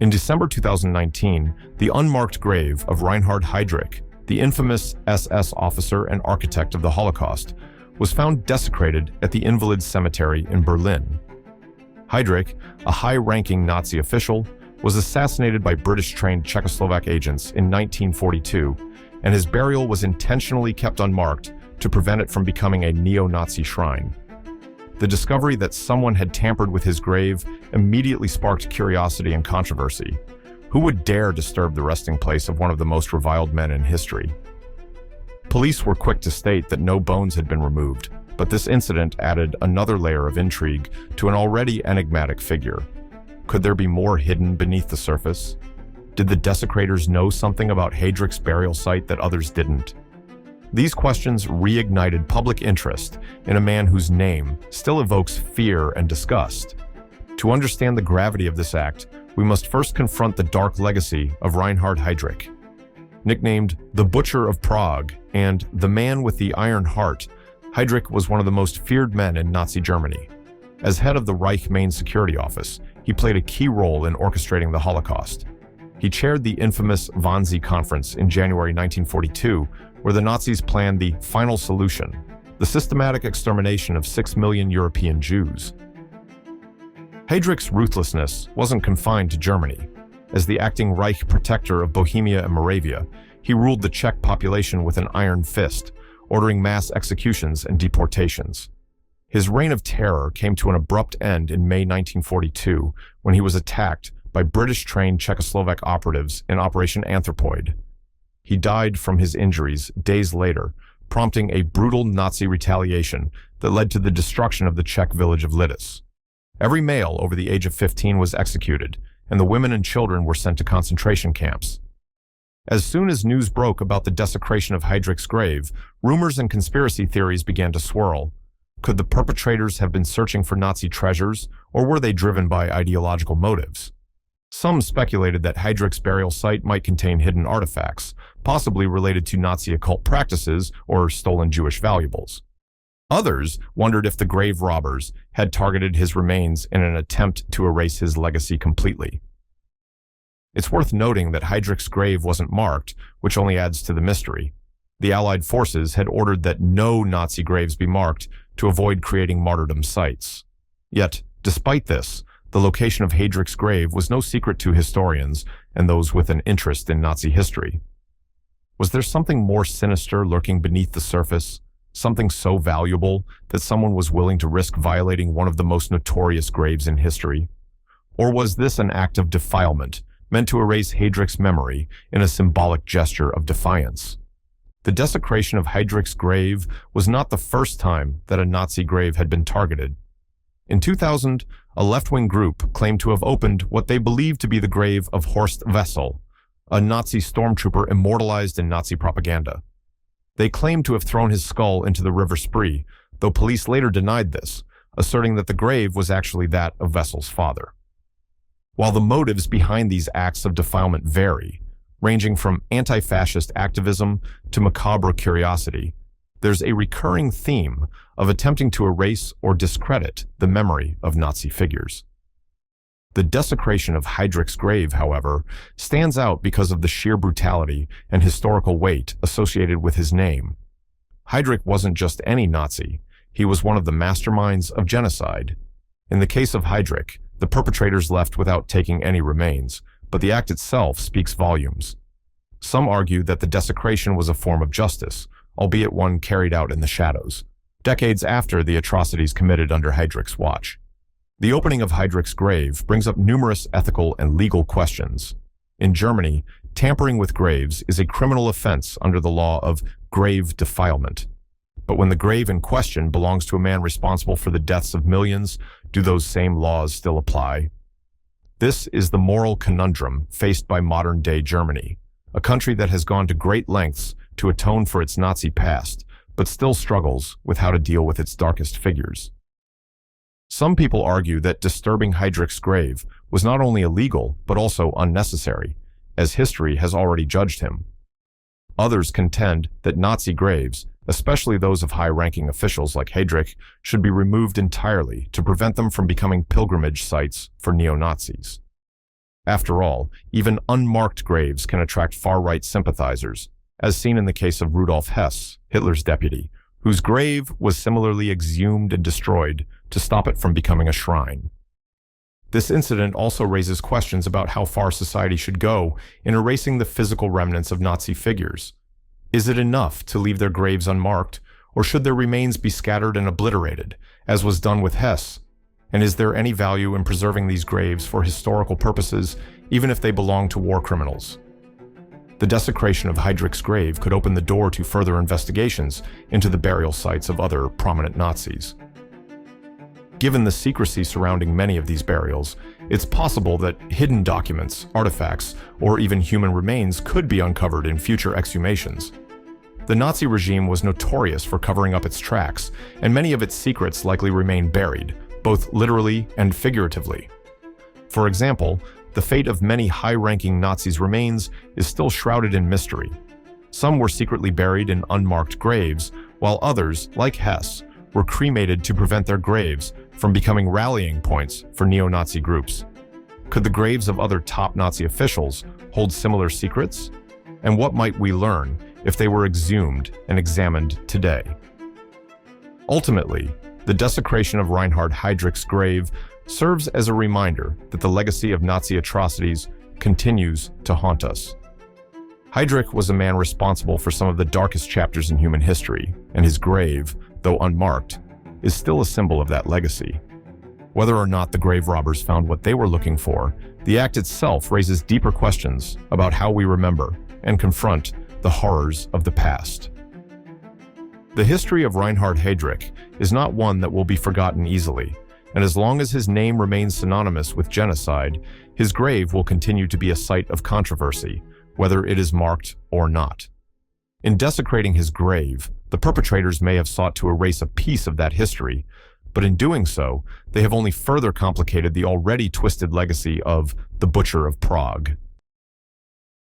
In December 2019, the unmarked grave of Reinhard Heydrich, the infamous SS officer and architect of the Holocaust, was found desecrated at the Invalids Cemetery in Berlin. Heydrich, a high-ranking Nazi official, was assassinated by British-trained Czechoslovak agents in 1942, and his burial was intentionally kept unmarked to prevent it from becoming a neo-Nazi shrine. The discovery that someone had tampered with his grave immediately sparked curiosity and controversy. Who would dare disturb the resting place of one of the most reviled men in history? Police were quick to state that no bones had been removed, but this incident added another layer of intrigue to an already enigmatic figure. Could there be more hidden beneath the surface? Did the desecrators know something about Heydrich's burial site that others didn't? These questions reignited public interest in a man whose name still evokes fear and disgust. To understand the gravity of this act, we must first confront the dark legacy of Reinhard Heydrich. Nicknamed the Butcher of Prague and the Man with the Iron Heart, Heydrich was one of the most feared men in Nazi Germany. As head of the Reich Main Security Office, he played a key role in orchestrating the Holocaust. He chaired the infamous Wannsee Conference in January 1942, where the Nazis planned the final solution, the systematic extermination of 6 million European Jews. Heydrich's ruthlessness wasn't confined to Germany. As the acting Reich protector of Bohemia and Moravia, he ruled the Czech population with an iron fist, ordering mass executions and deportations. His reign of terror came to an abrupt end in May 1942 when he was attacked by British-trained Czechoslovak operatives in Operation Anthropoid. He died from his injuries days later, prompting a brutal Nazi retaliation that led to the destruction of the Czech village of Lidice. Every male over the age of 15 was executed, and the women and children were sent to concentration camps. As soon as news broke about the desecration of Heydrich's grave, rumors and conspiracy theories began to swirl. Could the perpetrators have been searching for Nazi treasures, or were they driven by ideological motives? Some speculated that Heydrich's burial site might contain hidden artifacts, possibly related to Nazi occult practices or stolen Jewish valuables. Others wondered if the grave robbers had targeted his remains in an attempt to erase his legacy completely. It's worth noting that Heydrich's grave wasn't marked, which only adds to the mystery. The Allied forces had ordered that no Nazi graves be marked to avoid creating martyrdom sites. Yet, despite this, the location of Heydrich's grave was no secret to historians and those with an interest in Nazi history. Was there something more sinister lurking beneath the surface? Something so valuable that someone was willing to risk violating one of the most notorious graves in history? Or was this an act of defilement, meant to erase Heydrich's memory in a symbolic gesture of defiance? The desecration of Heydrich's grave was not the first time that a Nazi grave had been targeted. In 2000, a left-wing group claimed to have opened what they believed to be the grave of Horst Wessel, a Nazi stormtrooper immortalized in Nazi propaganda. They claimed to have thrown his skull into the River Spree, though police later denied this, asserting that the grave was actually that of Wessel's father. While the motives behind these acts of defilement vary, ranging from anti-fascist activism to macabre curiosity, there's a recurring theme of attempting to erase or discredit the memory of Nazi figures. The desecration of Heydrich's grave, however, stands out because of the sheer brutality and historical weight associated with his name. Heydrich wasn't just any Nazi, he was one of the masterminds of genocide. In the case of Heydrich, the perpetrators left without taking any remains, but the act itself speaks volumes. Some argue that the desecration was a form of justice, albeit one carried out in the shadows, decades after the atrocities committed under Heydrich's watch. The opening of Heydrich's grave brings up numerous ethical and legal questions. In Germany, tampering with graves is a criminal offense under the law of grave defilement. But when the grave in question belongs to a man responsible for the deaths of millions, do those same laws still apply? This is the moral conundrum faced by modern-day Germany, a country that has gone to great lengths to atone for its Nazi past, but still struggles with how to deal with its darkest figures. Some people argue that disturbing Heydrich's grave was not only illegal, but also unnecessary, as history has already judged him. Others contend that Nazi graves, especially those of high-ranking officials like Heydrich, should be removed entirely to prevent them from becoming pilgrimage sites for neo-Nazis. After all, even unmarked graves can attract far-right sympathizers, as seen in the case of Rudolf Hess, Hitler's deputy, whose grave was similarly exhumed and destroyed to stop it from becoming a shrine. This incident also raises questions about how far society should go in erasing the physical remnants of Nazi figures. Is it enough to leave their graves unmarked, or should their remains be scattered and obliterated, as was done with Hess? And is there any value in preserving these graves for historical purposes, even if they belong to war criminals? The desecration of Heydrich's grave could open the door to further investigations into the burial sites of other prominent Nazis. Given the secrecy surrounding many of these burials, it's possible that hidden documents, artifacts, or even human remains could be uncovered in future exhumations. The Nazi regime was notorious for covering up its tracks, and many of its secrets likely remain buried, both literally and figuratively. For example, the fate of many high-ranking Nazis' remains is still shrouded in mystery. Some were secretly buried in unmarked graves, while others, like Hess, were cremated to prevent their graves from becoming rallying points for neo-Nazi groups. Could the graves of other top Nazi officials hold similar secrets? And what might we learn if they were exhumed and examined today? Ultimately, the desecration of Reinhard Heydrich's grave serves as a reminder that the legacy of Nazi atrocities continues to haunt us. Heydrich was a man responsible for some of the darkest chapters in human history, and his grave, though unmarked, is still a symbol of that legacy. Whether or not the grave robbers found what they were looking for, the act itself raises deeper questions about how we remember and confront the horrors of the past. The history of Reinhard Heydrich is not one that will be forgotten easily, and as long as his name remains synonymous with genocide, his grave will continue to be a site of controversy, whether it is marked or not. In desecrating his grave, the perpetrators may have sought to erase a piece of that history, but in doing so, they have only further complicated the already twisted legacy of the Butcher of Prague.